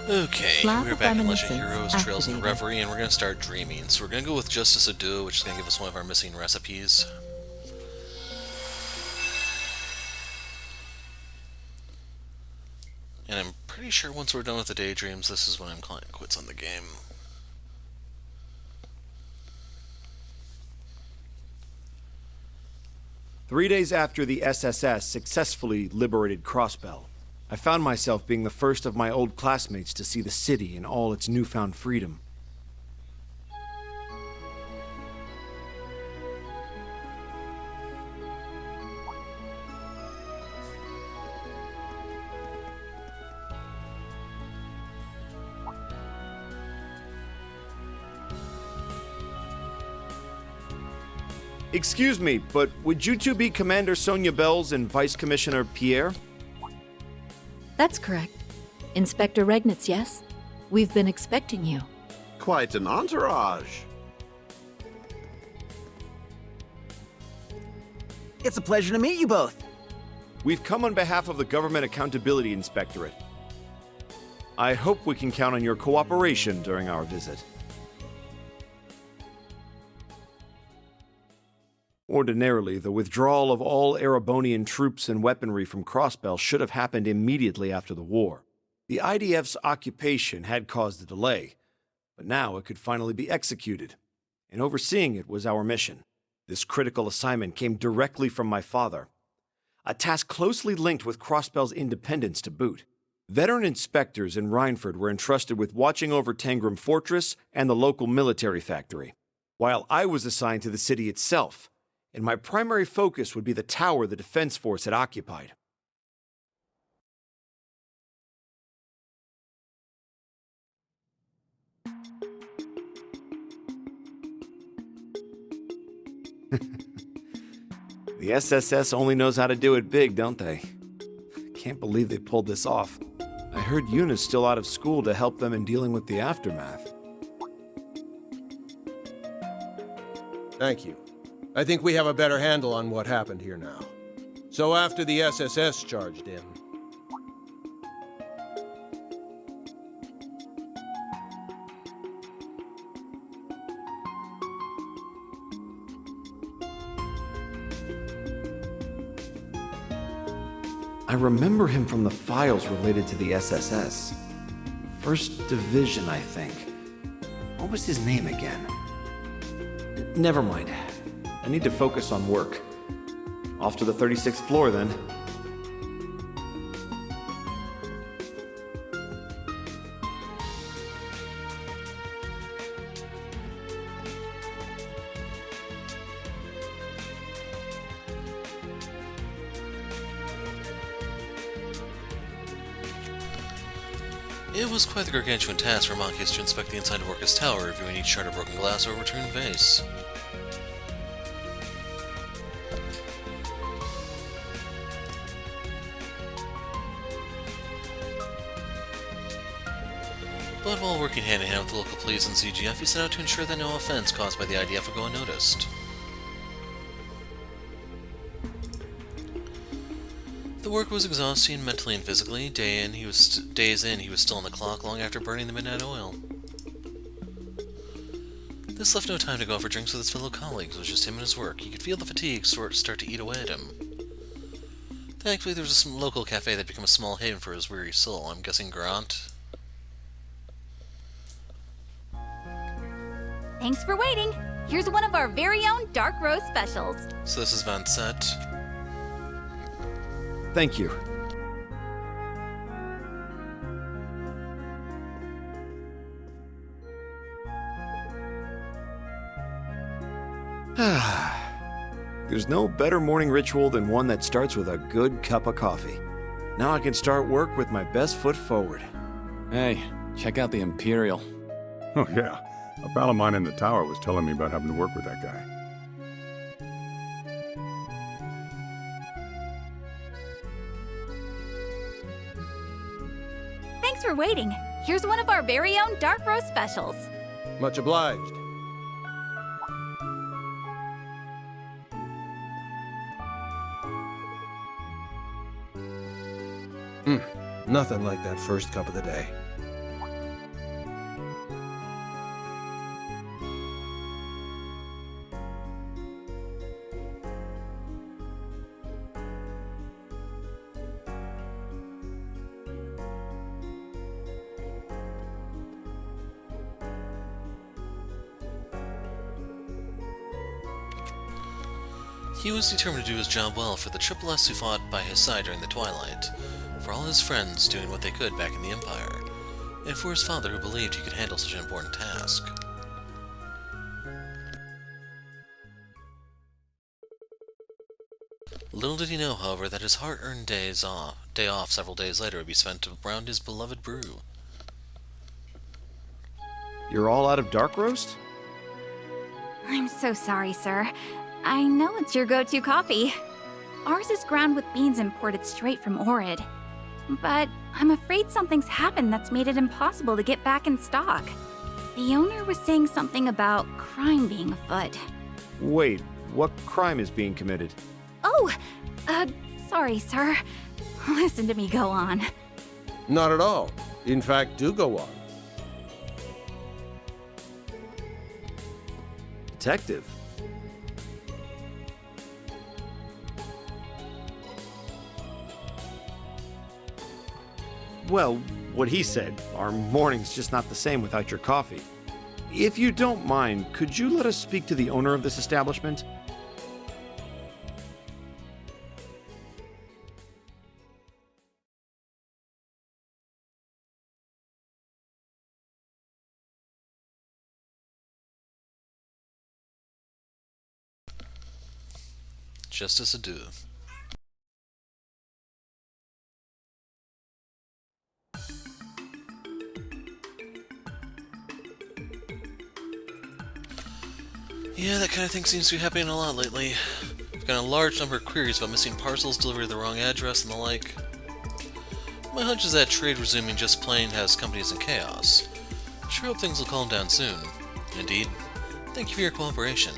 Okay, Slap we're of back in Legend Reminiscence Heroes, Trails in activated. Reverie, and we're going to start dreaming. So we're going to go with Justice of Deux, which is going to give us one of our missing recipes. And I'm pretty sure once we're done with the Daydreams, this is when I'm calling it quits on the game. Three days after the SSS successfully liberated Crossbell, I found myself being the first of my old classmates to see the city in all its newfound freedom. Excuse me, but would you two be Commander Sonia Bells and Vice Commissioner Pierre? That's correct. Inspector Regnitz, yes? We've been expecting you. Quite an entourage. It's a pleasure to meet you both. We've come on behalf of the Government Accountability Inspectorate. I hope we can count on your cooperation during our visit. Ordinarily, the withdrawal of all Erebonian troops and weaponry from Crossbell should have happened immediately after the war. The IDF's occupation had caused a delay, but now it could finally be executed, and overseeing it was our mission. This critical assignment came directly from my father, a task closely linked with Crossbell's independence to boot. Veteran inspectors in Rhineford were entrusted with watching over Tangram Fortress and the local military factory, while I was assigned to the city itself, and my primary focus would be the tower the defense force had occupied. The SSS only knows how to do it big, don't they? Can't believe they pulled this off. I heard Yuna's still out of school to help them in dealing with the aftermath. Thank you. I think we have a better handle on what happened here now. So after the SSS charged in, I remember him from the files related to the SSS. First Division, I think. What was his name again? Never mind. I need to focus on work. Off to the 36th floor, then. It was quite the gargantuan task for Machias to inspect the inside of Orca's tower, reviewing each shard of broken glass or overturned vase. But while working hand-in-hand with the local police and CGF, he set out to ensure that no offense caused by the IDF would go unnoticed. The work was exhausting mentally and physically. Days in, he was still on the clock long after burning the midnight oil. This left no time to go out for drinks with his fellow colleagues. It was just him and his work. He could feel the fatigue start to eat away at him. Thankfully, there was a local cafe that had become a small haven for his weary soul. I'm guessing Grant. Thanks for waiting. Here's one of our very own dark roast specials. So this is Vincent. Thank you. There's no better morning ritual than one that starts with a good cup of coffee. Now I can start work with my best foot forward. Hey, check out the Imperial. Oh yeah, a pal of mine in the tower was telling me about having to work with that guy. Thanks for waiting. Here's one of our very own dark roast specials. much obliged. Nothing like that first cup of the day. He was determined to do his job well for the Triple S who fought by his side during the Twilight, for all his friends doing what they could back in the Empire, and for his father who believed he could handle such an important task. Little did he know, however, that his hard-earned day off several days later would be spent around his beloved brew. You're all out of dark roast? I'm so sorry, sir. I know it's your go-to coffee. Ours is ground with beans imported straight from Orid. But I'm afraid something's happened that's made it impossible to get back in stock. The owner was saying something about crime being afoot. Wait, what crime is being committed? Oh, sorry, sir. Listen to me go on. Not at all. In fact, do go on. Detective? Well, what he said, our morning's just not the same without your coffee. If you don't mind, could you let us speak to the owner of this establishment? Justice Deux. Yeah, that kind of thing seems to be happening a lot lately. I've got a large number of queries about missing parcels, delivery to the wrong address, and the like. My hunch is that trade resuming just plain has companies in chaos. Sure hope things will calm down soon. Indeed. Thank you for your cooperation.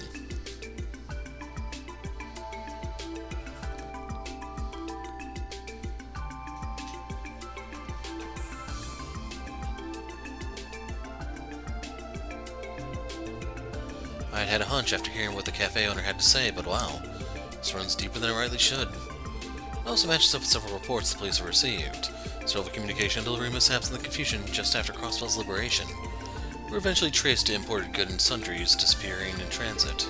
I'd had a hunch after hearing what the cafe owner had to say, but wow, this runs deeper than it rightly should. It also matches up with several reports the police have received, several communication and delivery mishaps and the confusion just after Crossbell's liberation were eventually traced to imported goods and sundries disappearing in transit.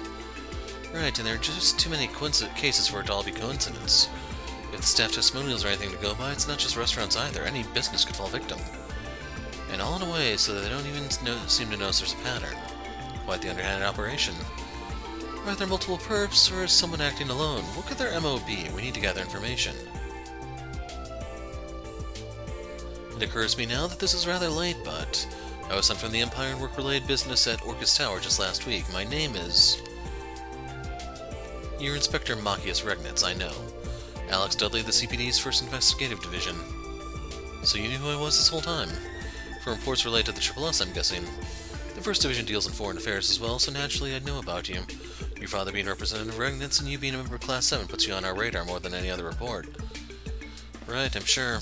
Right, and there are just too many cases for it to all be coincidence. If the staff testimonials are anything to go by, it's not just restaurants either, any business could fall victim. And all in a way so that they don't even seem to notice there's a pattern. Quite the underhanded operation. Are there multiple perps, or is someone acting alone? What could their MO be? We need to gather information. It occurs to me now that this is rather late, but I was sent from the Empire and work-related business at Orcus Tower just last week. My name is... You're Inspector Machias Regnitz, I know. Alex Dudley, the CPD's First Investigative Division. So you knew who I was this whole time? For reports related to the Triple S, I'm guessing. The First Division deals in foreign affairs as well, so naturally I'd know about you. Your father being Representative Regnitz and you being a member of Class 7 puts you on our radar more than any other report. Right, I'm sure.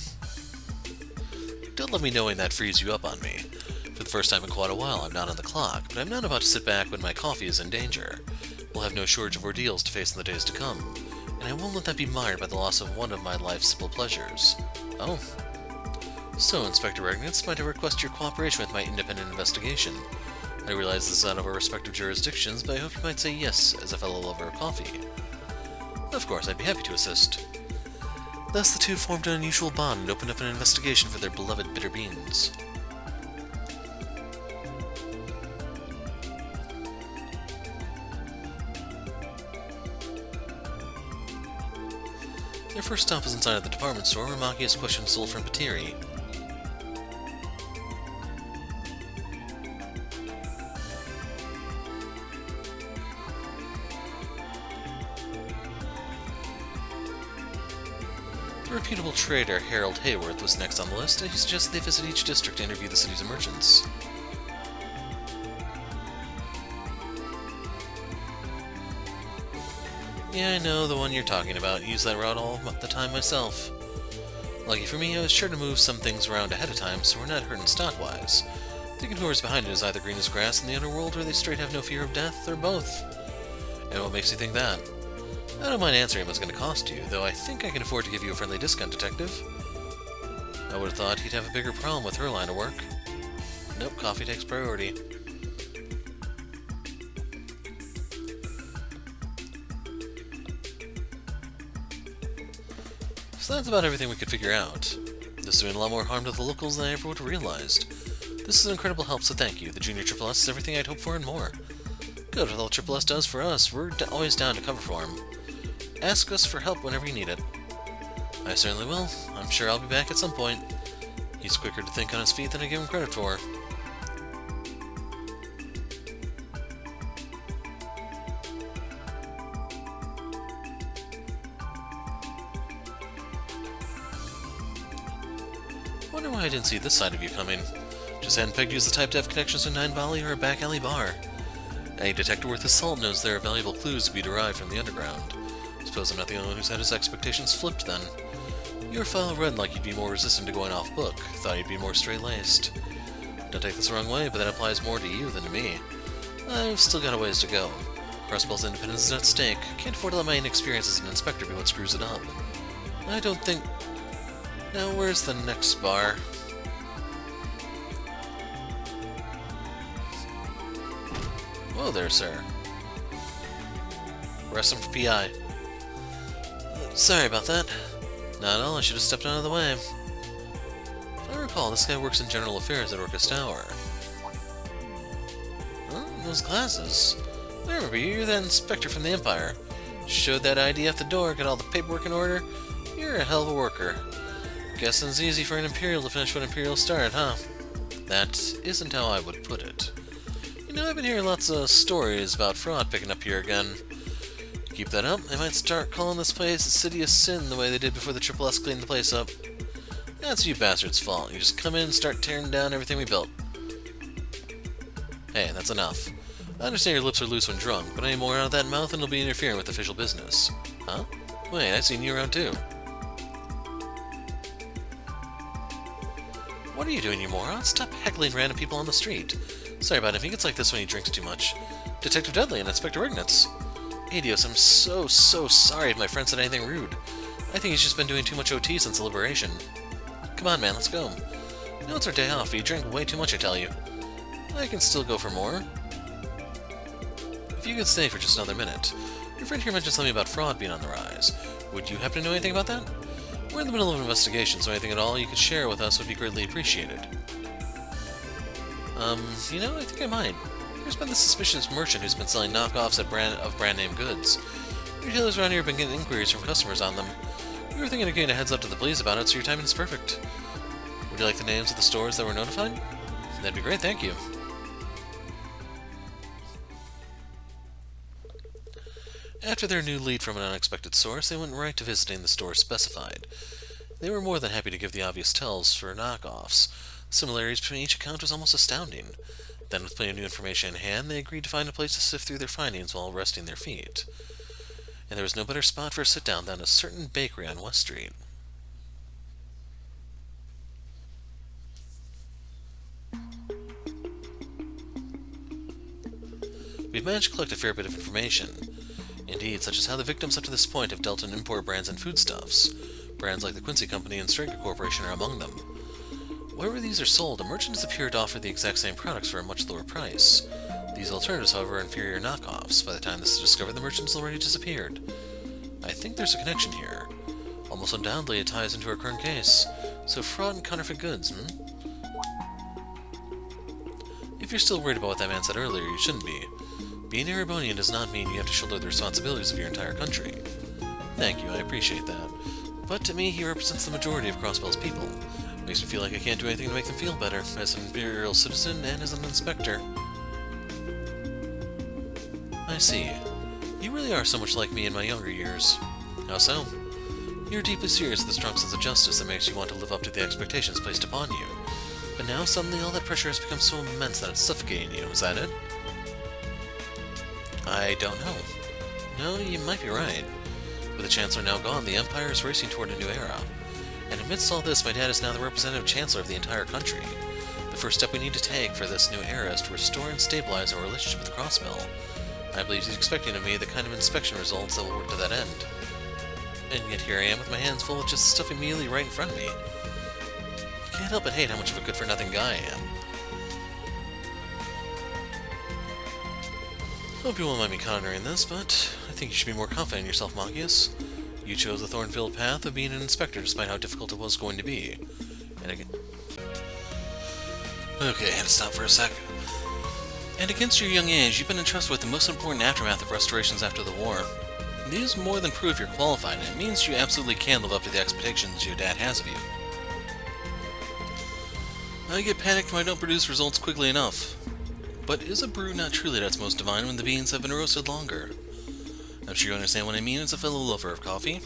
Don't let me knowing that frees you up on me. For the first time in quite a while, I'm not on the clock, but I'm not about to sit back when my coffee is in danger. We'll have no shortage of ordeals to face in the days to come, and I won't let that be mired by the loss of one of my life's simple pleasures. Oh. So, Inspector Regnitz, might I request your cooperation with my independent investigation? I realize this is out of our respective jurisdictions, but I hope you might say yes, as a fellow lover of coffee. Of course, I'd be happy to assist. Thus the two formed an unusual bond and opened up an investigation for their beloved bitter beans. Their first stop was inside of the department store, where Machias questioned sold from Patiri. The reputable trader Harold Hayworth was next on the list, and he suggested they visit each district to interview the city's merchants. Yeah, I know the one you're talking about. Use that route all the time myself. Lucky for me, I was sure to move some things around ahead of time, so we're not hurting stock-wise. Thinking whoever's behind it is either green as grass in the underworld, or they straight have no fear of death, or both. And what makes you think that? I don't mind answering what's going to cost you, though I think I can afford to give you a friendly discount, Detective. I would have thought he'd have a bigger problem with her line of work. Nope, coffee takes priority. So that's about everything we could figure out. This is doing a lot more harm to the locals than I ever would have realized. This is an incredible help, so thank you. The Junior Triple S is everything I'd hoped for and more. Good, with all Triple S does for us, we're always down to cover for him. Ask us for help whenever you need it. I certainly will. I'm sure I'll be back at some point. He's quicker to think on his feet than I give him credit for. Wonder why I didn't see this side of you coming. Just hadn't pegged you as the type to have connections to Nine Valley or a back alley bar. A detective worth his salt knows there are valuable clues to be derived from the underground. Suppose I'm not the only one who's had his expectations flipped then. Your file read like you'd be more resistant to going off book. Thought you'd be more straight-laced. Don't take this the wrong way, but that applies more to you than to me. I've still got a ways to go. Crossbell's independence is at stake. Can't afford to let my inexperience as an inspector be what screws it up. I don't think... Now, where's the next bar? Whoa there, sir. Arrest him for PI. Sorry about that. Not at all, I should have stepped out of the way. If I recall, this guy works in general affairs at Orcus Tower. Oh, those glasses. I remember you, you're that inspector from the Empire. Showed that ID at the door, got all the paperwork in order. You're a hell of a worker. Guessing it's easy for an Imperial to finish what Imperial started, huh? That isn't how I would put it. You know, I've been hearing lots of stories about fraud picking up here again. Keep that up, they might start calling this place a city of sin the way they did before the Triple S cleaned the place up. That's you bastards' fault. You just come in and start tearing down everything we built. Hey, that's enough. I understand your lips are loose when drunk, but any more out of that mouth and it'll be interfering with official business. Huh? Wait, I've seen you around too. What are you doing, you moron? Stop heckling random people on the street. Sorry about him, he gets like this when he drinks too much. Detective Dudley and Inspector Ignatz. Adios, I'm so sorry if my friend said anything rude. I think he's just been doing too much OT since the liberation. Come on, man, let's go. I know it's our day off, but you drank way too much, I tell you. I can still go for more. If you could stay for just another minute. Your friend here mentioned something about fraud being on the rise. Would you happen to know anything about that? We're in the middle of an investigation, so anything at all you could share with us would be greatly appreciated. You know, I think I might. There's been this suspicious merchant who's been selling knockoffs of brand-name goods. Retailers around here have been getting inquiries from customers on them. We were thinking of getting a heads up to the police about it, so your timing is perfect. Would you like the names of the stores that were notified? That'd be great, thank you. After their new lead from an unexpected source, they went right to visiting the stores specified. They were more than happy to give the obvious tells for knockoffs. Similarities between each account was almost astounding. Then, with plenty of new information in hand, they agreed to find a place to sift through their findings while resting their feet. And there was no better spot for a sit-down than a certain bakery on West Street. We've managed to collect a fair bit of information. Indeed, such as how the victims up to this point have dealt in import brands and foodstuffs. Brands like the Quincy Company and Stryker Corporation are among them. Wherever these are sold, a merchant has appeared to offer the exact same products for a much lower price. These alternatives, however, are inferior knockoffs. By the time this is discovered, the merchant's already disappeared. I think there's a connection here. Almost undoubtedly, it ties into our current case. So fraud and counterfeit goods, If you're still worried about what that man said earlier, you shouldn't be. Being Erebonian does not mean you have to shoulder the responsibilities of your entire country. Thank you, I appreciate that. But to me, he represents the majority of Crossbell's people. Makes me feel like I can't do anything to make them feel better, as an Imperial citizen and as an inspector. I see. You really are so much like me in my younger years. How so? You're deeply serious with a strong sense of justice that makes you want to live up to the expectations placed upon you. But now suddenly all that pressure has become so immense that it's suffocating you, is that it? I don't know. No, you might be right. With the Chancellor now gone, the Empire is racing toward a new era. And amidst all this, my dad is now the representative Chancellor of the entire country. The first step we need to take for this new era is to restore and stabilize our relationship with Crossbell. I believe he's expecting of me the kind of inspection results that will work to that end. And yet here I am with my hands full of just stuff immediately right in front of me. I can't help but hate how much of a good-for-nothing guy I am. Hope you won't mind me countering this, but I think you should be more confident in yourself, Machias. You chose the thorn-filled path of being an inspector despite how difficult it was going to be. And again... Okay, I had to stop for a sec. And against your young age, you've been entrusted with the most important aftermath of restorations after the war. These more than prove you're qualified, and it means you absolutely can live up to the expectations your dad has of you. I get panicked when I don't produce results quickly enough. But is a brew not truly at its most divine when the beans have been roasted longer? I'm sure you understand what I mean as a fellow lover of coffee.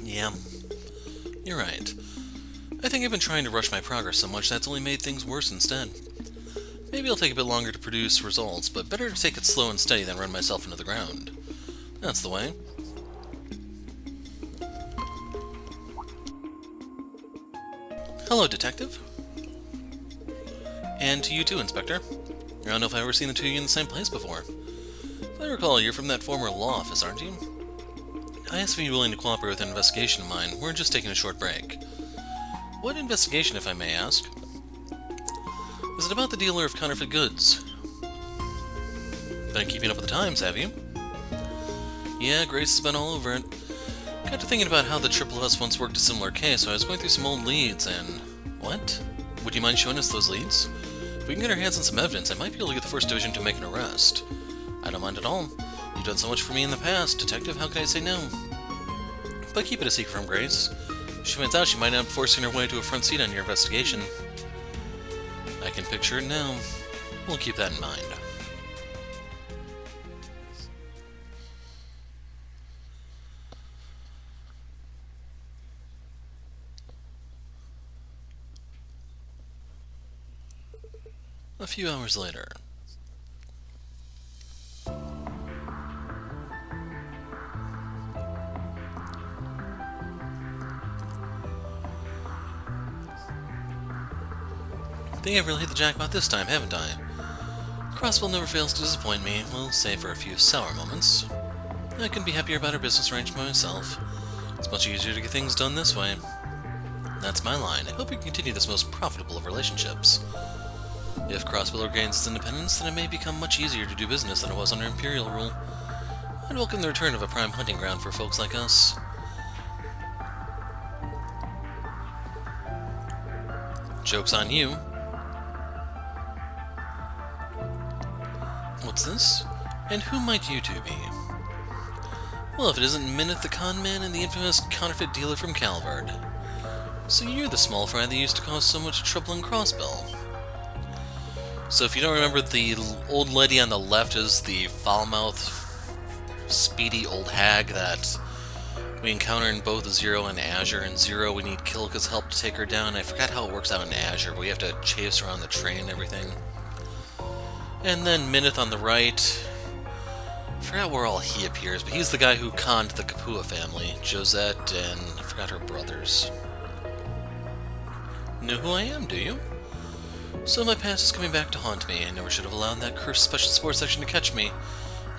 Yeah, you're right. I think I've been trying to rush my progress so much that's only made things worse instead. Maybe it'll take a bit longer to produce results, but better to take it slow and steady than run myself into the ground. That's the way. Hello, Detective. And to you too, Inspector. I don't know if I've ever seen the two of you in the same place before. If I recall, you're from that former law office, aren't you? I asked if you'd be willing to cooperate with an investigation of mine. We're just taking a short break. What investigation, if I may ask? Is it about the dealer of counterfeit goods? Been keeping up with the times, have you? Yeah, Grace has been all over it. Got to thinking about how the Triple S once worked a similar case, so I was going through some old leads and... What? Would you mind showing us those leads? If we can get our hands on some evidence, I might be able to get the First Division to make an arrest. I don't mind at all. You've done so much for me in the past, Detective, how can I say no? But keep it a secret from Grace. If she finds out, she might end up forcing her way to a front seat on your investigation. I can picture it now. We'll keep that in mind. A few hours later. I think I've really hit the jackpot this time, haven't I? Crossbell never fails to disappoint me, well, save for a few sour moments. I couldn't be happier about our business arrangement myself. It's much easier to get things done this way. That's my line. I hope we can continue this most profitable of relationships. If Crossbell regains its independence, then it may become much easier to do business than it was under Imperial rule. I'd welcome the return of a prime hunting ground for folks like us. Joke's on you. What's this? And who might you two be? Well, if it isn't Mineth the con man and the infamous counterfeit dealer from Calvard. So you're the small fry that used to cause so much trouble in Crossbell. So if you don't remember, the old lady on the left is the foul-mouthed, speedy old hag that we encounter in both Zero and Azure. In Zero, we need Kilika's help to take her down. I forgot how it works out in Azure, but we have to chase her on the train and everything. And then Mineth on the right. I forgot where all he appears, but he's the guy who conned the Kapua family, Josette, and I forgot her brothers. Know who I am, do you? So my past is coming back to haunt me. I never should have allowed that cursed special sports section to catch me.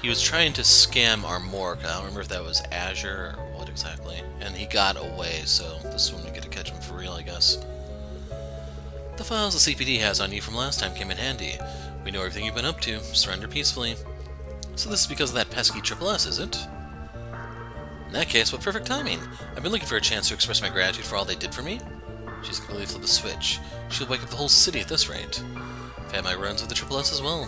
He was trying to scam our Mork. I don't remember if that was Azure or what exactly. And he got away, so this one we get to catch him for real, I guess. The files the CPD has on you from last time came in handy. We know everything you've been up to. Surrender peacefully. So this is because of that pesky Triple S, is it? In that case, what perfect timing. I've been looking for a chance to express my gratitude for all they did for me. She's completely flipped the switch. She'll wake up the whole city at this rate. I've had my runs with the Triple S as well.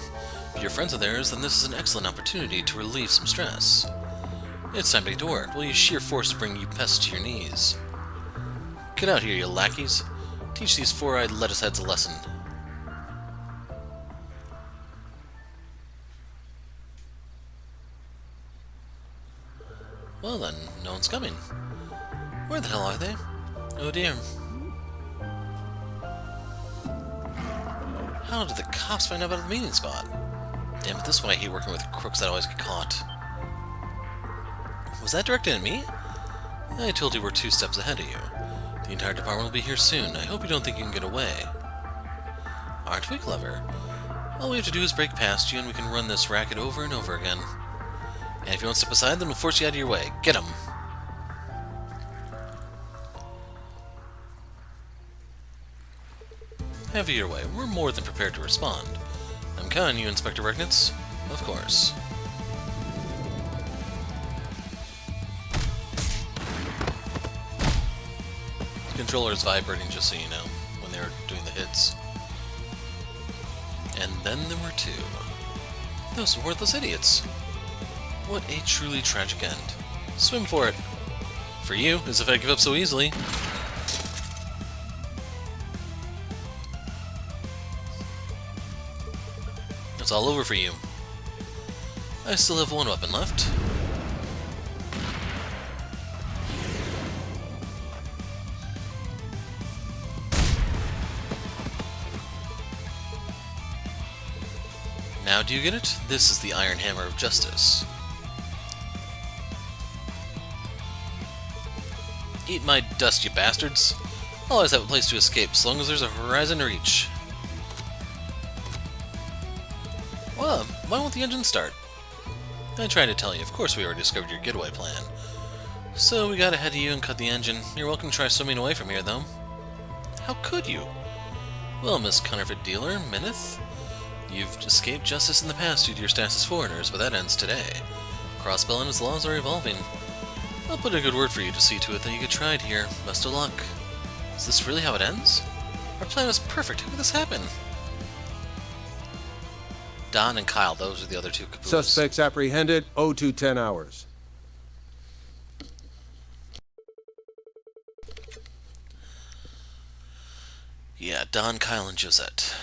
If you're friends of theirs, then this is an excellent opportunity to relieve some stress. It's time to get to work. We'll use sheer force to bring you pests to your knees. Get out here, you lackeys. Teach these four-eyed lettuce-heads a lesson. Well then, no one's coming. Where the hell are they? Oh dear. How did the cops find out about the meeting spot? Damn it, this is why I hate working with crooks that always get caught. Was that directed at me? I told you we're 2 steps ahead of you. The entire department will be here soon. I hope you don't think you can get away. Aren't we clever? All we have to do is break past you and we can run this racket over and over again. And if you won't step aside, then we'll force you out of your way. Get him! Have your way. We're more than prepared to respond. I'm counting on you, Inspector Regnitz. Of course. The controller's vibrating, just so you know, when they were doing the hits. And then there were two. Those worthless idiots. What a truly tragic end. Swim for it. For you, as if I give up so easily. It's all over for you. I still have one weapon left. Now do you get it? This is the Iron Hammer of Justice. Eat my dust, you bastards. I'll always have a place to escape, as long as there's a horizon to reach. Well, why won't the engine start? I tried to tell you, of course we already discovered your getaway plan. So we got ahead of you and cut the engine. You're welcome to try swimming away from here, though. How could you? Well, Miss Counterfeit Dealer, Minith, you've escaped justice in the past due to your status as foreigners, but that ends today. Crossbell and his laws are evolving. I'll put a good word for you to see to it that you get tried here. Best of luck. Is this really how it ends? Our plan was perfect. How could this happen? Don and Kyle, those are the other two cabooses. Suspects apprehended, 0210 hours. Yeah, Don, Kyle, and Josette.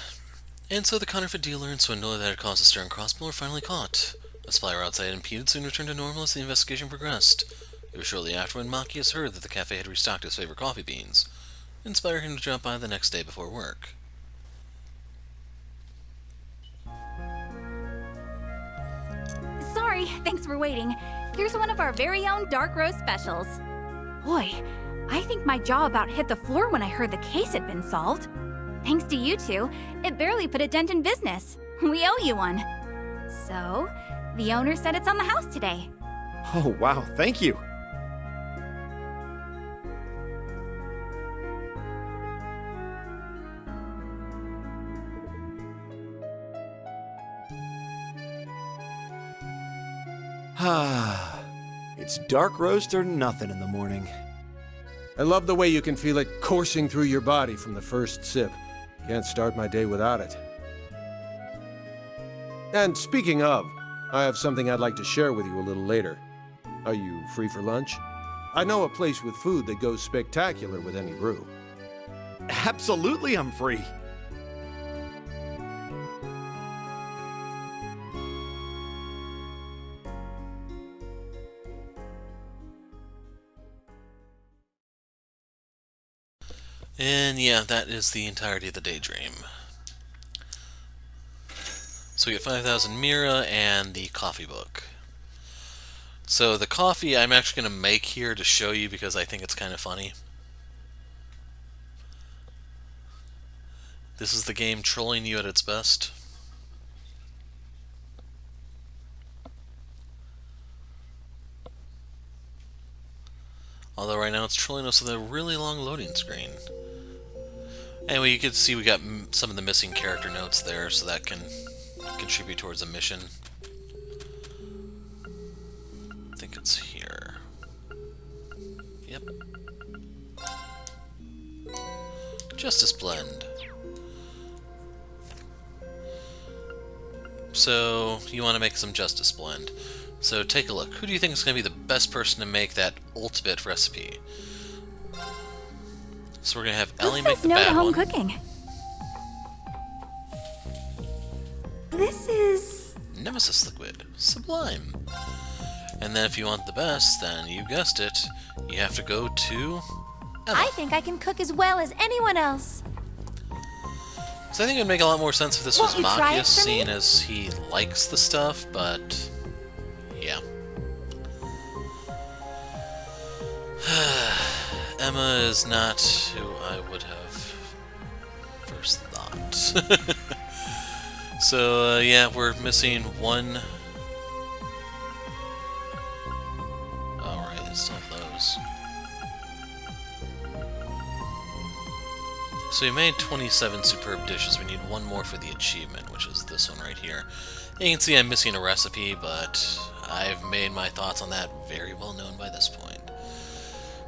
And so the counterfeit dealer and swindler that had caused a stir in Crossbell were finally caught. The supplier outside impeded soon returned to normal as the investigation progressed. It was shortly after when Machias heard that the cafe had restocked his favorite coffee beans, inspiring him to drop by the next day before work. Sorry, thanks for waiting. Here's one of our very own dark roast specials. Boy, I think my jaw about hit the floor when I heard the case had been solved. Thanks to you two, it barely put a dent in business. We owe you one. So, the owner said it's on the house today. Oh, wow, thank you. Ah, it's dark roast or nothing in the morning. I love the way you can feel it coursing through your body from the first sip. Can't start my day without it. And speaking of, I have something I'd like to share with you a little later. Are you free for lunch? I know a place with food that goes spectacular with any brew. Absolutely, I'm free. And yeah, that is the entirety of the Daydream. So we get 5,000 Mira and the coffee book. So the coffee I'm actually going to make here to show you because I think it's kind of funny. This is the game trolling you at its best. Although right now it's trolling us with a really long loading screen. Anyway, you can see we got some of the missing character notes there, so that can contribute towards a mission. I think it's here. Yep. Justice Blend. So, you want to make some Justice Blend. So take a look. Who do you think is going to be the best person to make that ultimate recipe? So we're going to have Ellie make the no to bad home one. cooking. This is... Nemesis liquid. Sublime. And then if you want the best, then you guessed it, you have to go to Emma. I think I can cook as well as anyone else. So I think it would make a lot more sense if this Won't was you try it Machias, for me? seeing as he likes the stuff, but yeah. Emma is not who I would have first thought. So yeah, we're missing one. Alright, I still have those. So we made 27 superb dishes. We need one more for the achievement, which is this one right here. You can see I'm missing a recipe, but I've made my thoughts on that very well known by this point.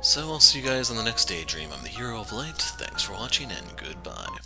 So I'll see you guys on the next Daydream. I'm the Hero of Light. Thanks for watching, and goodbye.